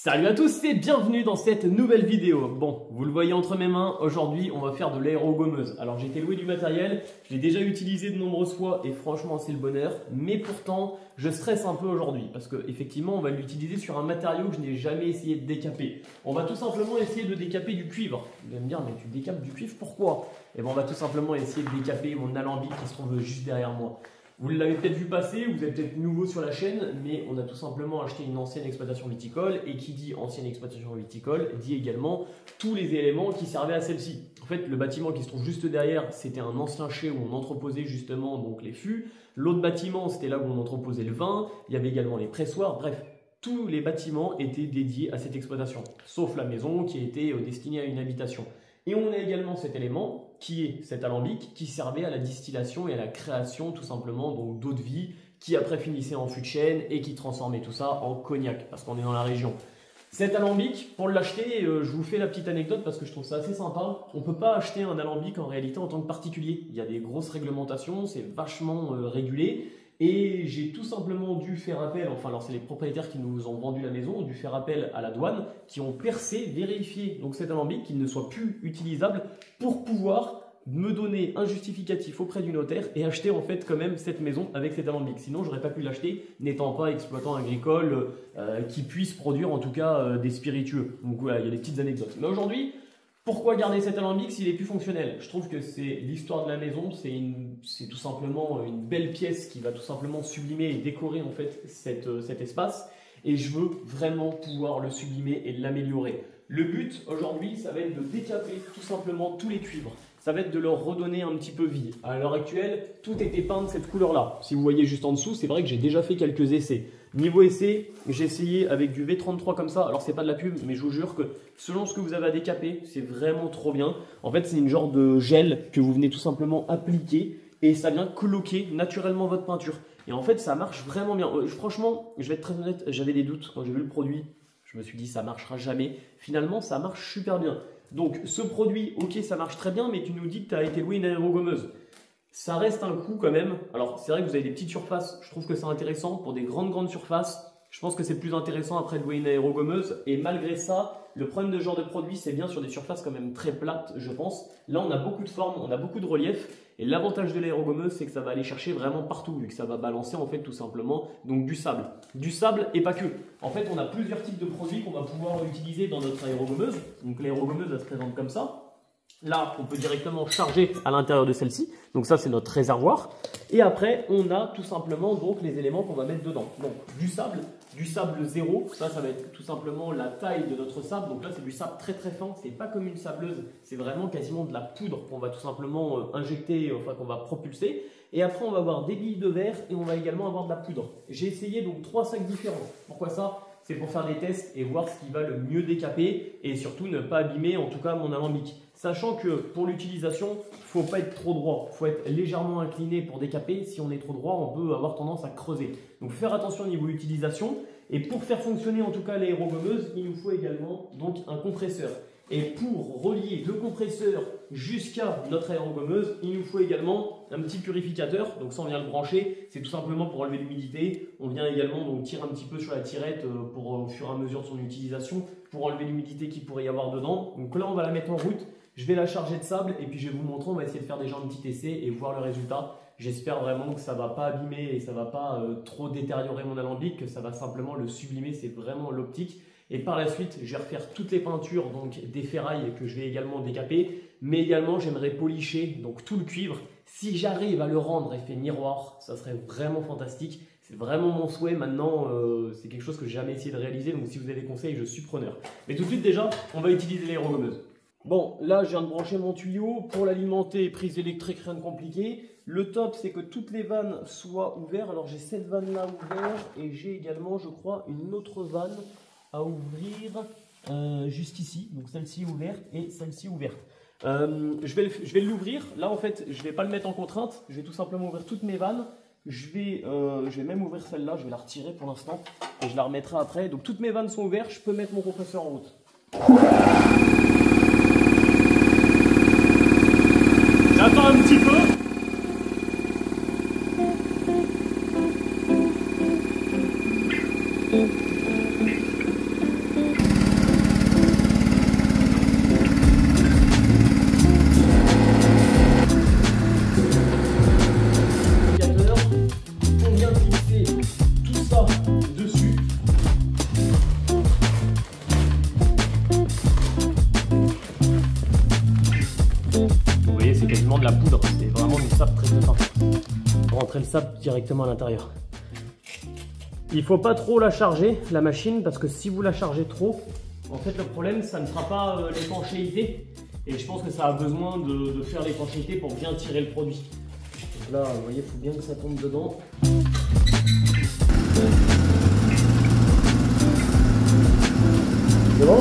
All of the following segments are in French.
Salut à tous et bienvenue dans cette nouvelle vidéo. Bon, vous le voyez entre mes mains, aujourd'hui on va faire de l'aérogommeuse. Alors j'ai été loué du matériel, je l'ai déjà utilisé de nombreuses fois et franchement c'est le bonheur. Mais pourtant, je stresse un peu aujourd'hui parce qu'effectivement on va l'utiliser sur un matériau que je n'ai jamais essayé de décaper. On va tout simplement essayer de décaper du cuivre. Vous allez me dire, mais tu décapes du cuivre, pourquoi? Et bien on va tout simplement essayer de décaper mon alambic qui se trouve juste derrière moi. Vous l'avez peut-être vu passer, vous êtes peut-être nouveau sur la chaîne, mais on a tout simplement acheté une ancienne exploitation viticole, et qui dit ancienne exploitation viticole dit également tous les éléments qui servaient à celle-ci. En fait, le bâtiment qui se trouve juste derrière, c'était un ancien chai où on entreposait justement donc les fûts. L'autre bâtiment, c'était là où on entreposait le vin. Il y avait également les pressoirs. Bref, tous les bâtiments étaient dédiés à cette exploitation, sauf la maison qui était destinée à une habitation. Et on a également cet élément qui est cet alambic qui servait à la distillation et à la création tout simplement d'eau de vie qui après finissait en fût de chêne et qui transformait tout ça en cognac parce qu'on est dans la région. Cet alambic, pour l'acheter, je vous fais la petite anecdote parce que je trouve ça assez sympa. On ne peut pas acheter un alambic en réalité en tant que particulier. Il y a des grosses réglementations, c'est vachement régulé. Et j'ai tout simplement dû faire appel, enfin alors c'est les propriétaires qui nous ont vendu la maison, ont dû faire appel à la douane, qui ont percé, vérifié donc cet alambic qu'il ne soit plus utilisable pour pouvoir me donner un justificatif auprès du notaire et acheter en fait quand même cette maison avec cet alambic. Sinon j'aurais pas pu l'acheter n'étant pas exploitant agricole qui puisse produire en tout cas des spiritueux. Donc voilà, il y a des petites anecdotes. Mais aujourd'hui, pourquoi garder cet alambic s'il est plus fonctionnel? Je trouve que c'est l'histoire de la maison, c'est tout simplement une belle pièce qui va tout simplement sublimer et décorer en fait cet espace. Et je veux vraiment pouvoir le sublimer et l'améliorer. Le but aujourd'hui, ça va être de décaper tout simplement tous les cuivres. Ça va être de leur redonner un petit peu vie. À l'heure actuelle, tout était peint de cette couleur-là. Si vous voyez juste en dessous, c'est vrai que j'ai déjà fait quelques essais. Niveau essai, j'ai essayé avec du V33 comme ça. Alors, c'est pas de la pub, mais je vous jure que selon ce que vous avez à décaper, c'est vraiment trop bien. En fait, c'est une genre de gel que vous venez tout simplement appliquer et ça vient coloquer naturellement votre peinture. Et en fait, ça marche vraiment bien. Franchement, je vais être très honnête, j'avais des doutes quand j'ai vu le produit. Je me suis dit, ça marchera jamais. Finalement, ça marche super bien. Donc, ce produit, ok, ça marche très bien, mais tu nous dis que tu as été loué une aérogommeuse. Ça reste un coût quand même. Alors, c'est vrai que vous avez des petites surfaces. Je trouve que c'est intéressant. Pour des grandes surfaces, je pense que c'est plus intéressant après de louer une aérogommeuse. Et malgré ça, le problème de ce genre de produit, c'est bien sur des surfaces quand même très plates, je pense. Là, on a beaucoup de forme, on a beaucoup de relief. Et l'avantage de l'aérogommeuse, c'est que ça va aller chercher vraiment partout, vu que ça va balancer en fait tout simplement donc du sable. Du sable et pas que. En fait, on a plusieurs types de produits qu'on va pouvoir utiliser dans notre aérogommeuse. Donc l'aérogommeuse, elle se présente comme ça. Là, on peut directement charger à l'intérieur de celle-ci. Donc ça, c'est notre réservoir. Et après, on a tout simplement donc les éléments qu'on va mettre dedans. Donc du sable zéro. Ça va être tout simplement la taille de notre sable. Donc là, c'est du sable très fin. C'est pas comme une sableuse. C'est vraiment quasiment de la poudre qu'on va tout simplement injecter, enfin qu'on va propulser. Et après, on va avoir des billes de verre et on va également avoir de la poudre. J'ai essayé donc 3 sacs différents. Pourquoi ça? C'est pour faire des tests et voir ce qui va le mieux décaper et surtout ne pas abîmer en tout cas mon alambic. Sachant que pour l'utilisation, il ne faut pas être trop droit, il faut être légèrement incliné pour décaper. Si on est trop droit, on peut avoir tendance à creuser. Donc faire attention au niveau utilisation. Et pour faire fonctionner en tout cas l'aérogommeuse, il nous faut également donc un compresseur. Et pour relier le compresseur jusqu'à notre aérogommeuse, il nous faut également un petit purificateur. Donc ça, on vient le brancher. C'est tout simplement pour enlever l'humidité. On vient également donc tirer un petit peu sur la tirette pour au fur et à mesure de son utilisation, pour enlever l'humidité qu'il pourrait y avoir dedans. Donc là, on va la mettre en route. Je vais la charger de sable et puis je vais vous montrer. On va essayer de faire déjà un petit essai et voir le résultat. J'espère vraiment que ça ne va pas abîmer et ça ne va pas trop détériorer mon alambic, que ça va simplement le sublimer. C'est vraiment l'optique. Et par la suite, je vais refaire toutes les peintures, donc des ferrailles que je vais également décaper, mais également j'aimerais policher donc tout le cuivre. Si j'arrive à le rendre effet miroir, ça serait vraiment fantastique. C'est vraiment mon souhait. Maintenant, c'est quelque chose que j'ai jamais essayé de réaliser, donc si vous avez des conseils, je suis preneur. Mais tout de suite déjà, on va utiliser l'aérogommeuse. Bon, là, je viens de brancher mon tuyau pour l'alimenter, prise électrique, rien de compliqué. Le top, c'est que toutes les vannes soient ouvertes. Alors, j'ai cette vanne-là ouverte et j'ai également, je crois, une autre vanne à ouvrir juste ici. Donc, celle-ci ouverte et celle-ci ouverte. Je vais l'ouvrir. Là, en fait, je ne vais pas le mettre en contrainte. Je vais tout simplement ouvrir toutes mes vannes. Je vais même ouvrir celle-là. Je vais la retirer pour l'instant et je la remettrai après. Donc, toutes mes vannes sont ouvertes. Je peux mettre mon compresseur en route. J'attends un petit peu. de la poudre, c'est vraiment du sable très fin. Rentrer le sable directement à l'intérieur. Il faut pas trop la charger, la machine, parce que si vous la chargez trop, en fait le problème, ça ne fera pas l'étanchéité. Et je pense que ça a besoin de faire l'étanchéité pour bien tirer le produit. Donc là, vous voyez, il faut bien que ça tombe dedans. C'est bon ?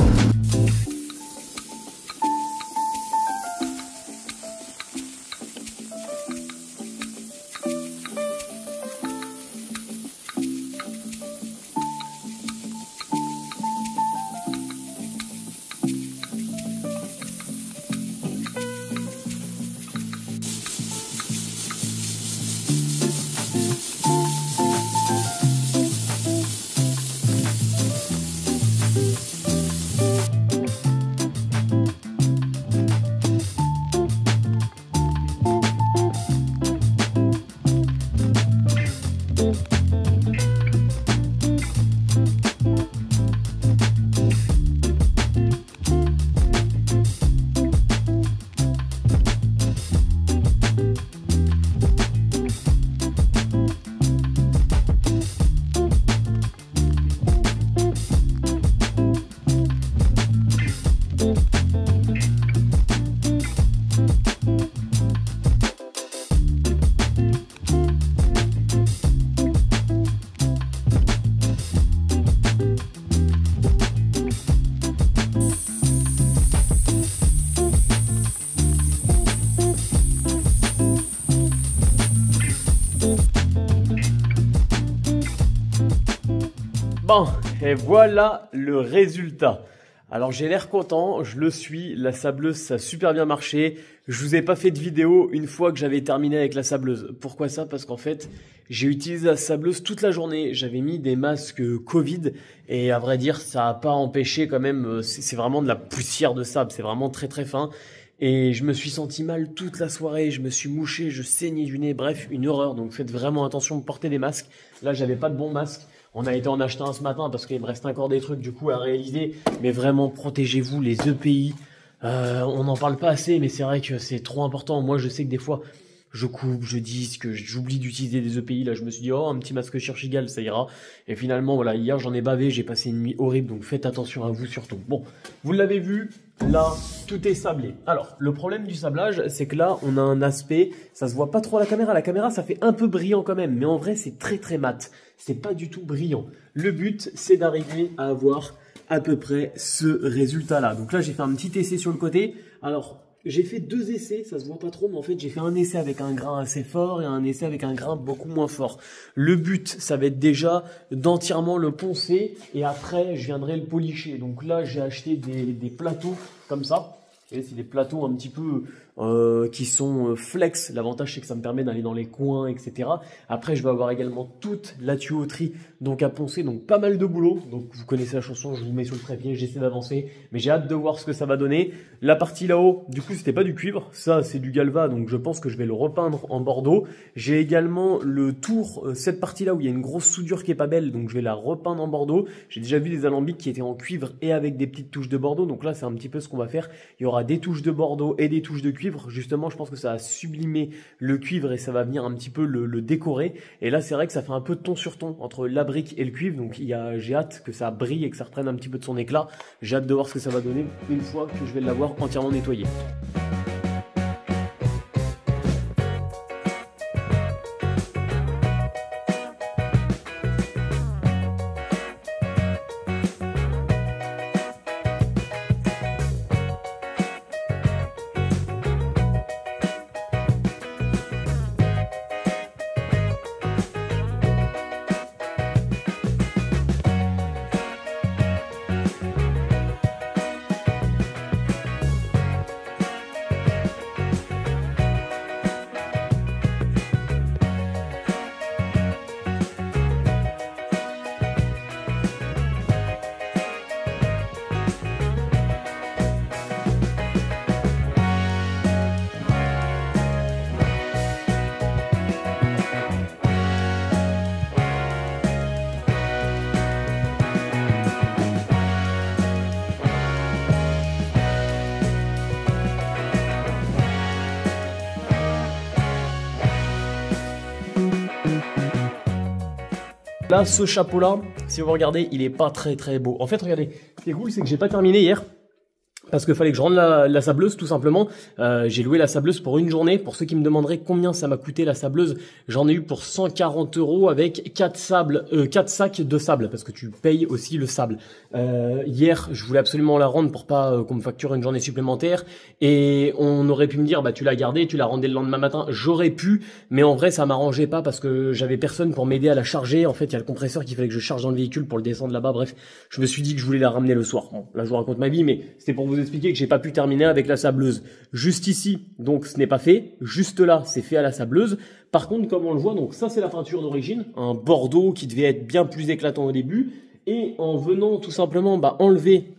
Bon, et voilà le résultat. Alors j'ai l'air content, je le suis, la sableuse ça a super bien marché. Je vous ai pas fait de vidéo une fois que j'avais terminé avec la sableuse. Pourquoi ça? Parce qu'en fait, j'ai utilisé la sableuse toute la journée. J'avais mis des masques Covid et à vrai dire, ça a pas empêché quand même, c'est vraiment de la poussière de sable, c'est vraiment très très fin. Et je me suis senti mal toute la soirée, je me suis mouché, je saignais du nez, bref, une horreur. Donc faites vraiment attention de porter des masques. Là, j'avais pas de bon masque. On a été en acheter un ce matin parce qu'il me reste encore des trucs du coup à réaliser. Mais vraiment, protégez-vous les EPI. On n'en parle pas assez, mais c'est vrai que c'est trop important. Moi, je sais que des fois, je coupe, je disque, j'oublie d'utiliser des EPI. Là, je me suis dit, oh, un petit masque chirurgical, ça ira. Et finalement, voilà, hier, j'en ai bavé, j'ai passé une nuit horrible. Donc faites attention à vous surtout. Bon, vous l'avez vu. Là, tout est sablé. Alors, le problème du sablage, c'est que là, on a un aspect, ça se voit pas trop à la caméra. La caméra, ça fait un peu brillant quand même, mais en vrai, c'est très très mat. C'est pas du tout brillant. Le but, c'est d'arriver à avoir à peu près ce résultat-là. Donc là, j'ai fait un petit essai sur le côté. Alors, j'ai fait 2 essais, ça se voit pas trop, mais en fait, j'ai fait un essai avec un grain assez fort et un essai avec un grain beaucoup moins fort. Le but, ça va être déjà d'entièrement le poncer et après, je viendrai le policher. Donc là, j'ai acheté des plateaux comme ça. Et c'est des plateaux un petit peu qui sont flex. L'avantage, c'est que ça me permet d'aller dans les coins, etc. Après, je vais avoir également toute la tuyauterie donc à poncer. Donc, pas mal de boulot. Donc, vous connaissez la chanson, je vous mets sur le trépied, j'essaie d'avancer. Mais j'ai hâte de voir ce que ça va donner. La partie là-haut, du coup, c'était pas du cuivre. Ça, c'est du galva. Donc, je pense que je vais le repeindre en bordeaux. J'ai également le tour, cette partie-là où il y a une grosse soudure qui est pas belle. Donc, je vais la repeindre en bordeaux. J'ai déjà vu des alambics qui étaient en cuivre et avec des petites touches de bordeaux. Donc là, c'est un petit peu ce qu'on va faire. Il y aura des touches de bordeaux et des touches de cuivre. Justement, je pense que ça va sublimer le cuivre et ça va venir un petit peu le décorer. Et là, c'est vrai que ça fait un peu de ton sur ton entre la brique et le cuivre. Donc, j'ai hâte que ça brille et que ça reprenne un petit peu de son éclat. J'ai hâte de voir ce que ça va donner une fois que je vais l'avoir entièrement nettoyé. Là, ce chapeau-là, si vous regardez, il est pas très beau. En fait, regardez, ce qui est cool, c'est que j'ai pas terminé hier. Parce qu'il fallait que je rende la sableuse tout simplement. J'ai loué la sableuse pour une journée. Pour ceux qui me demanderaient combien ça m'a coûté la sableuse, j'en ai eu pour 140 € avec 4 sacs de sable parce que tu payes aussi le sable. Hier, je voulais absolument la rendre pour pas qu'on me facture une journée supplémentaire et on aurait pu me dire bah tu l'as gardée, tu l'as rendue le lendemain matin. J'aurais pu, mais en vrai ça m'arrangeait pas parce que j'avais personne pour m'aider à la charger. En fait, il y a le compresseur qu'il fallait que je charge dans le véhicule pour le descendre là-bas. Bref, je me suis dit que je voulais la ramener le soir. Bon, là je vous raconte ma vie, mais c'était pour vous expliquer que j'ai pas pu terminer avec la sableuse. Juste ici, donc ce n'est pas fait. Juste là, c'est fait à la sableuse. Par contre, comme on le voit, donc ça c'est la peinture d'origine, un bordeaux qui devait être bien plus éclatant au début. Et en venant tout simplement enlever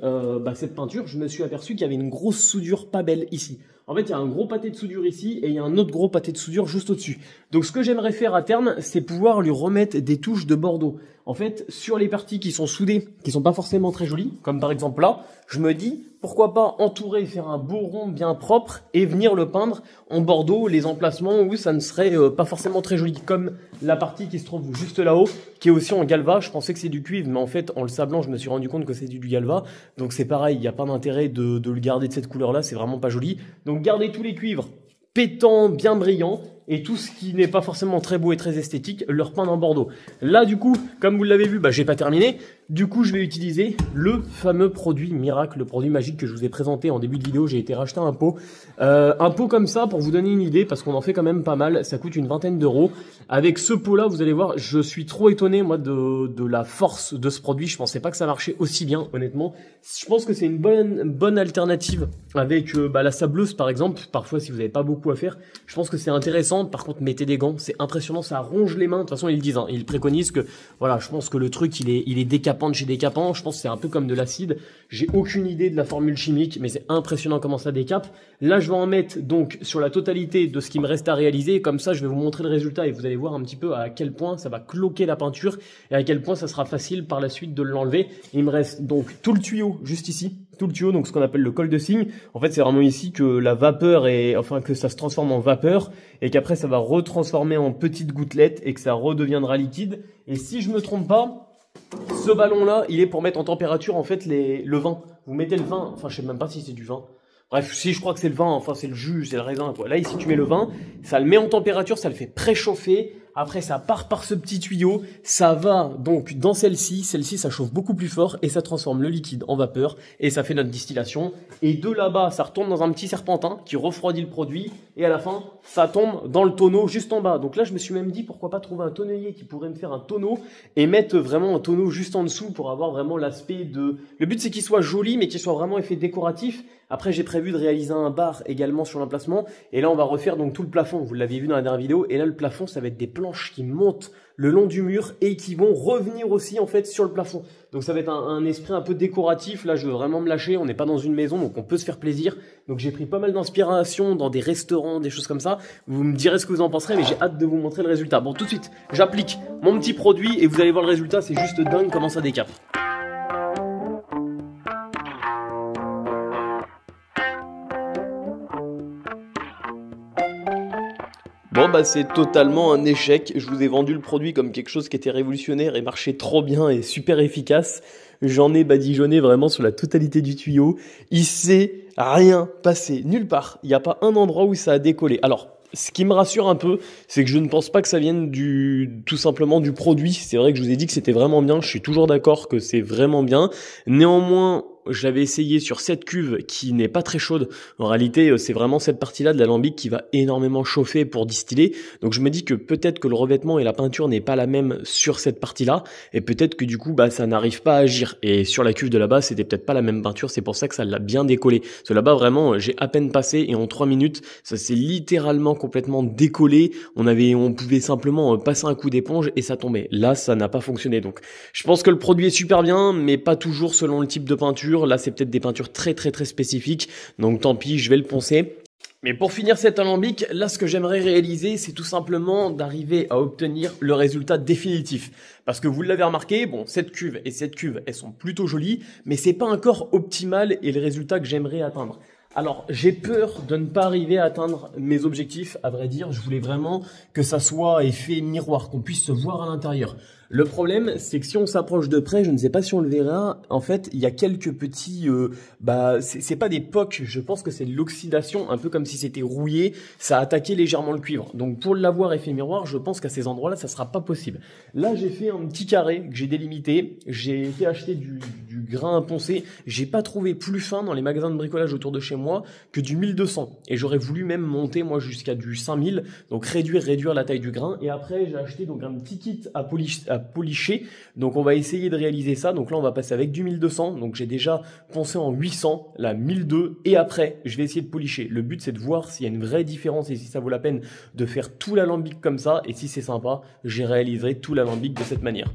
cette peinture, je me suis aperçu qu'il y avait une grosse soudure pas belle ici. En fait, il y a un gros pâté de soudure ici et il y a un autre gros pâté de soudure juste au-dessus. Donc ce que j'aimerais faire à terme, c'est pouvoir lui remettre des touches de bordeaux. En fait, sur les parties qui sont soudées, qui sont pas forcément très jolies, comme par exemple là, je me dis pourquoi pas entourer, faire un beau rond bien propre et venir le peindre en bordeaux, les emplacements où ça ne serait pas forcément très joli, comme la partie qui se trouve juste là-haut, qui est aussi en galva. Je pensais que c'est du cuivre, mais en fait, en le sablant, je me suis rendu compte que c'est du galva. Donc c'est pareil, il n'y a pas d'intérêt de le garder de cette couleur-là, c'est vraiment pas joli. Donc gardez tous les cuivres pétants, bien brillants, et tout ce qui n'est pas forcément très beau et très esthétique, le repeindre en bordeaux. Là, du coup, comme vous l'avez vu, j'ai pas terminé. Du coup, je vais utiliser le fameux produit miracle, le produit magique que je vous ai présenté en début de vidéo. J'ai été racheter un pot. Un pot comme ça, pour vous donner une idée, parce qu'on en fait quand même pas mal, ça coûte une vingtaine d'euros. Avec ce pot-là, vous allez voir, je suis trop étonné, moi, de la force de ce produit. Je pensais pas que ça marchait aussi bien, honnêtement. Je pense que c'est une bonne alternative avec la sableuse, par exemple. Parfois, si vous n'avez pas beaucoup à faire, je pense que c'est intéressant. Par contre, mettez des gants, c'est impressionnant, ça ronge les mains. De toute façon, ils le disent, hein, ils préconisent que, voilà, je pense que le truc, il est décapant de chez décapant. Je pense que c'est un peu comme de l'acide. J'ai aucune idée de la formule chimique, mais c'est impressionnant comment ça décape. Là, je vais en mettre donc sur la totalité de ce qui me reste à réaliser. Comme ça, je vais vous montrer le résultat et vous allez voir un petit peu à quel point ça va cloquer la peinture et à quel point ça sera facile par la suite de l'enlever. Il me reste donc tout le tuyau juste ici. Tout le tuyau, donc ce qu'on appelle le col de cygne. En fait, c'est vraiment ici que la vapeur que ça se transforme en vapeur et qu'après ça va retransformer en petites gouttelettes et que ça redeviendra liquide. Et si je me trompe pas, ce ballon-là, il est pour mettre en température en fait le vin. Vous mettez le vin, enfin je sais même pas si c'est du vin. Bref, si je crois que c'est le vin, enfin c'est le jus, c'est le raisin quoi. Là ici tu mets le vin, ça le met en température, ça le fait préchauffer. Après, ça part par ce petit tuyau, ça va donc dans celle-ci. Celle-ci, ça chauffe beaucoup plus fort et ça transforme le liquide en vapeur et ça fait notre distillation. Et de là-bas, ça retourne dans un petit serpentin qui refroidit le produit et à la fin, ça tombe dans le tonneau juste en bas. Donc là, je me suis même dit pourquoi pas trouver un tonnelier qui pourrait me faire un tonneau et mettre vraiment un tonneau juste en dessous pour avoir vraiment l'aspect de... Le but, c'est qu'il soit joli mais qu'il soit vraiment effet décoratif. Après, j'ai prévu de réaliser un bar également sur l'emplacement. Et là, on va refaire donc tout le plafond. Vous l'aviez vu dans la dernière vidéo. Et là, le plafond, ça va être des planches qui montent le long du mur et qui vont revenir aussi en fait sur le plafond. Donc ça va être un esprit un peu décoratif. Là, je veux vraiment me lâcher. On n'est pas dans une maison, donc on peut se faire plaisir. Donc j'ai pris pas mal d'inspiration dans des restaurants, des choses comme ça. Vous me direz ce que vous en penserez, mais j'ai hâte de vous montrer le résultat. Bon, tout de suite, j'applique mon petit produit et vous allez voir le résultat. C'est juste dingue comment ça décape. Bon c'est totalement un échec, je vous ai vendu le produit comme quelque chose qui était révolutionnaire et marchait trop bien et super efficace. J'en ai badigeonné vraiment sur la totalité du tuyau, il s'est rien passé, nulle part, il n'y a pas un endroit où ça a décollé. Alors, ce qui me rassure un peu, c'est que je ne pense pas que ça vienne tout simplement du produit. C'est vrai que je vous ai dit que c'était vraiment bien, je suis toujours d'accord que c'est vraiment bien. Néanmoins, j'avais essayé sur cette cuve qui n'est pas très chaude. En réalité, c'est vraiment cette partie-là de l'alambic qui va énormément chauffer pour distiller. Donc je me dis que peut-être que le revêtement et la peinture n'est pas la même sur cette partie-là. Et peut-être que du coup, ça n'arrive pas à agir. Et sur la cuve de là-bas, c'était peut-être pas la même peinture. C'est pour ça que ça l'a bien décollé. Parce que là-bas, vraiment, j'ai à peine passé et en 3 minutes, ça s'est littéralement complètement décollé. On pouvait simplement passer un coup d'éponge et ça tombait. Là, ça n'a pas fonctionné. Donc je pense que le produit est super bien, mais pas toujours selon le type de peinture. Là, c'est peut-être des peintures très spécifiques. Donc, tant pis, je vais le poncer. Mais pour finir cet alambic, là, ce que j'aimerais réaliser, c'est tout simplement d'arriver à obtenir le résultat définitif. Parce que vous l'avez remarqué, bon, cette cuve et cette cuve, elles sont plutôt jolies, mais c'est pas encore optimal et le résultat que j'aimerais atteindre. Alors, j'ai peur de ne pas arriver à atteindre mes objectifs. À vrai dire, je voulais vraiment que ça soit effet miroir, qu'on puisse se voir à l'intérieur. Le problème, c'est que si on s'approche de près, je ne sais pas si on le verra, en fait, il y a quelques petits... c'est pas des pocs, je pense que c'est de l'oxydation, un peu comme si c'était rouillé, ça a attaqué légèrement le cuivre. Donc pour l'avoir effet miroir, je pense qu'à ces endroits-là, ça sera pas possible. Là, j'ai fait un petit carré que j'ai délimité, j'ai été acheter du grain à poncer, j'ai pas trouvé plus fin dans les magasins de bricolage autour de chez moi que du 1200. Et j'aurais voulu même monter, moi, jusqu'à du 5000, donc réduire la taille du grain. Et après, j'ai acheté donc un petit kit à polisher. Donc on va essayer de réaliser ça. Donc là, on va passer avec du 1200. Donc j'ai déjà poncé en 800, là 1002. Et après, je vais essayer de polisher. Le but, c'est de voir s'il y a une vraie différence et si ça vaut la peine de faire tout l'alambic comme ça. Et si c'est sympa, j'ai réalisé tout l'alambic de cette manière.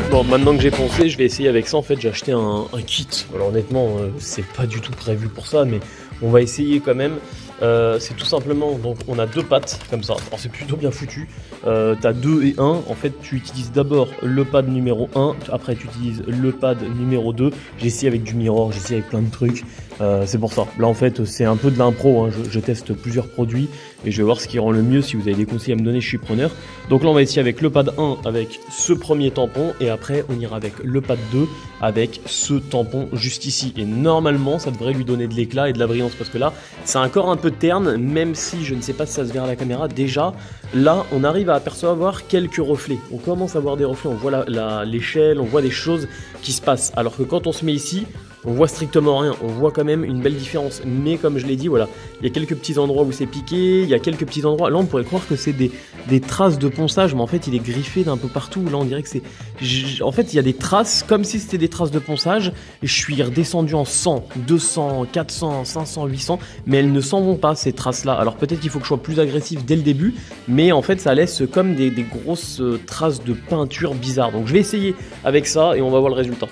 Bon, maintenant que j'ai poncé, je vais essayer avec ça. En fait, j'ai acheté un kit. Alors honnêtement, c'est pas du tout prévu pour ça, mais on va essayer quand même. C'est tout simplement, donc on a deux pattes comme ça. Alors c'est plutôt bien foutu. T'as 2 et 1. En fait, tu utilises d'abord le pad numéro 1. Après, tu utilises le pad numéro 2. J'ai essayé avec du mirror, j'ai essayé avec plein de trucs. C'est pour ça. Là, en fait, c'est un peu de l'impro. Hein. Je teste plusieurs produits et je vais voir ce qui rend le mieux. Si vous avez des conseils à me donner, je suis preneur. Donc là, on va essayer avec le pad 1 avec ce premier tampon et après, on ira avec le pad 2 avec ce tampon juste ici. Et normalement, ça devrait lui donner de l'éclat et de la brillance parce que là, c'est encore un peu terne, même si je ne sais pas si ça se verra à la caméra. Déjà, là, on arrive à apercevoir quelques reflets. On commence à voir des reflets, on voit l'échelle, on voit des choses qui se passent. Alors que quand on se met ici, on voit strictement rien, on voit quand même une belle différence. Mais comme je l'ai dit, voilà, il y a quelques petits endroits où c'est piqué, il y a quelques petits endroits. Là, on pourrait croire que c'est des traces de ponçage, mais en fait, il est griffé d'un peu partout. Là, on dirait que c'est... En fait, il y a des traces, comme si c'était des traces de ponçage. Et je suis redescendu en 100, 200, 400, 500, 800, mais elles ne s'en vont pas, ces traces-là. Alors peut-être qu'il faut que je sois plus agressif dès le début, mais en fait, ça laisse comme des grosses traces de peinture bizarres. Donc je vais essayer avec ça et on va voir le résultat.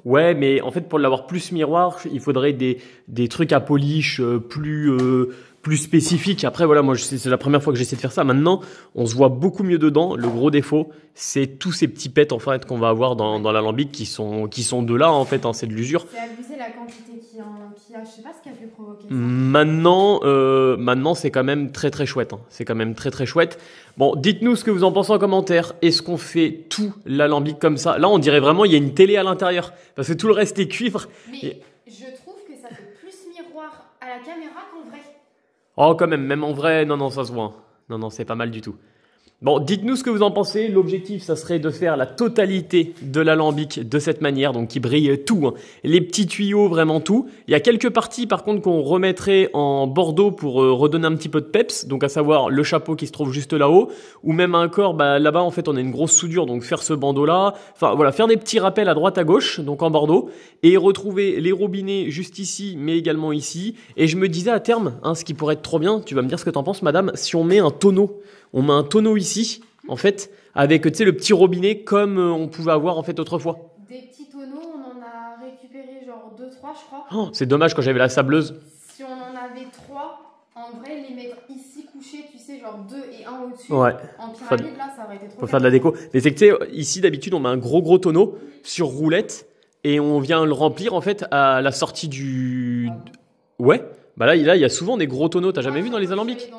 Ouais, mais en fait, pour l'avoir plus miroir, il faudrait des trucs à polish plus spécifiques. Après, voilà, moi, c'est la première fois que j'essaie de faire ça. Maintenant, on se voit beaucoup mieux dedans. Le gros défaut, c'est tous ces petits pets en fait qu'on va avoir dans l'alambic qui sont de là en fait. Hein, c'est de l'usure. C'est abusé la quantité qu'il y a. Je sais pas ce qui a pu provoquer ça. Maintenant, c'est quand même très très chouette. Hein. C'est quand même très très chouette. Bon, dites-nous ce que vous en pensez en commentaire. Est-ce qu'on fait tout l'alambic comme ça? Là, on dirait vraiment il y a une télé à l'intérieur parce que tout le reste est cuivre. Mais je trouve que ça fait plus miroir à la caméra qu'en vrai. Oh, quand même en vrai, non, ça se voit. Hein. Non, c'est pas mal du tout. Bon, dites-nous ce que vous en pensez. L'objectif, ça serait de faire la totalité de l'alambic de cette manière, donc qui brille tout. Hein. Les petits tuyaux, vraiment tout. Il y a quelques parties, par contre, qu'on remettrait en bordeaux pour redonner un petit peu de peps, donc à savoir le chapeau qui se trouve juste là-haut, ou même un corps, là-bas, en fait, on a une grosse soudure, donc faire ce bandeau-là. Enfin, voilà, faire des petits rappels à droite, à gauche, donc en bordeaux, et retrouver les robinets juste ici, mais également ici. Et je me disais à terme, hein, ce qui pourrait être trop bien, tu vas me dire ce que t'en penses, madame, si on met un tonneau. On met un tonneau ici, en fait, avec, tu sais, le petit robinet comme on pouvait avoir, en fait, autrefois. Des petits tonneaux, on en a récupéré genre 2-3, je crois. Oh, c'est dommage quand j'avais la sableuse. Si on en avait 3, en vrai, les mettre ici couchés, tu sais, genre 2 et 1 au-dessus, ouais. en pyramide, là, ça aurait été trop Faut faire de la déco. Mais c'est que, tu sais, ici, d'habitude, on met un gros tonneau sur roulette et on vient le remplir, en fait, à la sortie du... Ouais. Bah là, il y a souvent des gros tonneaux. T'as jamais vu dans les alambics?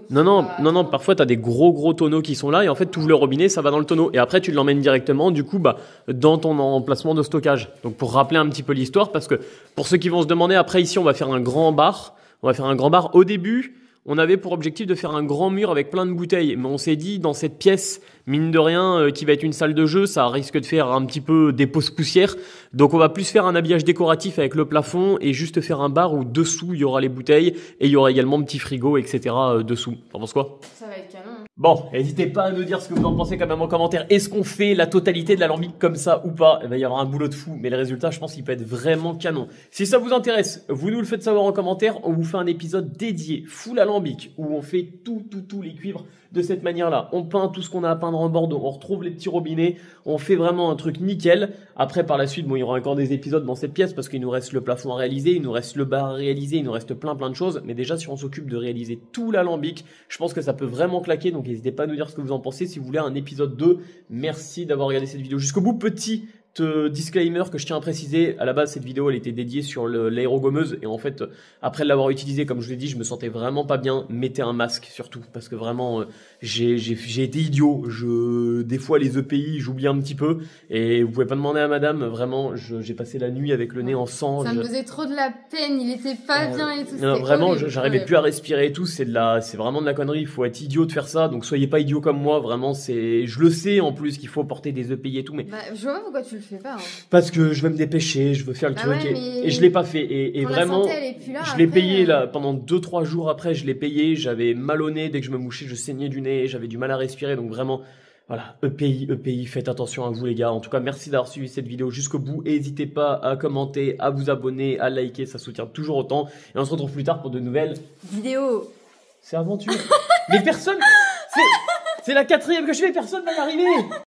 Non, parfois tu as des gros tonneaux qui sont là et en fait tu ouvres le robinet, ça va dans le tonneau et après tu l'emmènes directement du coup dans ton emplacement de stockage. Donc pour rappeler un petit peu l'histoire, parce que pour ceux qui vont se demander, après ici on va faire un grand bar. Au début, on avait pour objectif de faire un grand mur avec plein de bouteilles, mais on s'est dit dans cette pièce, mine de rien, qui va être une salle de jeu, ça risque de faire un petit peu des poses poussière. Donc on va plus faire un habillage décoratif avec le plafond et juste faire un bar où dessous il y aura les bouteilles et il y aura également un petit frigo, etc. dessous. T'en penses quoi? Ça va être canon. Bon, n'hésitez pas à nous dire ce que vous en pensez quand même en commentaire. Est-ce qu'on fait la totalité de l'alambic comme ça ou pas? Il va y avoir un boulot de fou, mais le résultat, je pense qu'il peut être vraiment canon. Si ça vous intéresse, vous nous le faites savoir en commentaire. On vous fait un épisode dédié, full alambic, où on fait tous les cuivres de cette manière-là. On peint tout ce qu'on a à peindre en Bordeaux, on retrouve les petits robinets, on fait vraiment un truc nickel. Après, par la suite, bon, il y aura encore des épisodes dans cette pièce parce qu'il nous reste le plafond à réaliser, il nous reste le bar à réaliser, il nous reste plein de choses. Mais déjà, si on s'occupe de réaliser tout l'alambic, je pense que ça peut vraiment claquer. Donc, n'hésitez pas à nous dire ce que vous en pensez. Si vous voulez un épisode 2, merci d'avoir regardé cette vidéo jusqu'au bout. Petit disclaimer que je tiens à préciser, à la base cette vidéo elle était dédiée sur l'aérogommeuse et en fait après l'avoir utilisée, comme je vous l'ai dit, je me sentais vraiment pas bien. Mettez un masque surtout parce que vraiment j'ai été idiot, des fois les EPI j'oublie un petit peu et vous pouvez pas demander à madame, vraiment j'ai passé la nuit avec le nez en sang. Ça me faisait trop de la peine, il était pas bien et tout. Non, vraiment j'arrivais plus à respirer et tout, c'est vraiment de la connerie, il faut être idiot de faire ça, donc soyez pas idiot comme moi, vraiment je le sais en plus qu'il faut porter des EPI et tout, mais je vois pas pourquoi tu le fais pas. Hein. Parce que je veux me dépêcher, je veux faire le truc et je l'ai pas fait et vraiment la santé, elle est plus là, je l'ai payé là pendant 2-3 jours après, je l'ai payé, j'avais mal au nez, dès que je me mouchais, je saignais du nez, j'avais du mal à respirer, donc vraiment voilà, EPI, faites attention à vous les gars. En tout cas, merci d'avoir suivi cette vidéo jusqu'au bout. N'hésitez pas à commenter, à vous abonner, à liker, ça soutient toujours autant. Et on se retrouve plus tard pour de nouvelles vidéos. C'est aventure. Mais personne, c'est la 4e que je fais, personne va y arriver.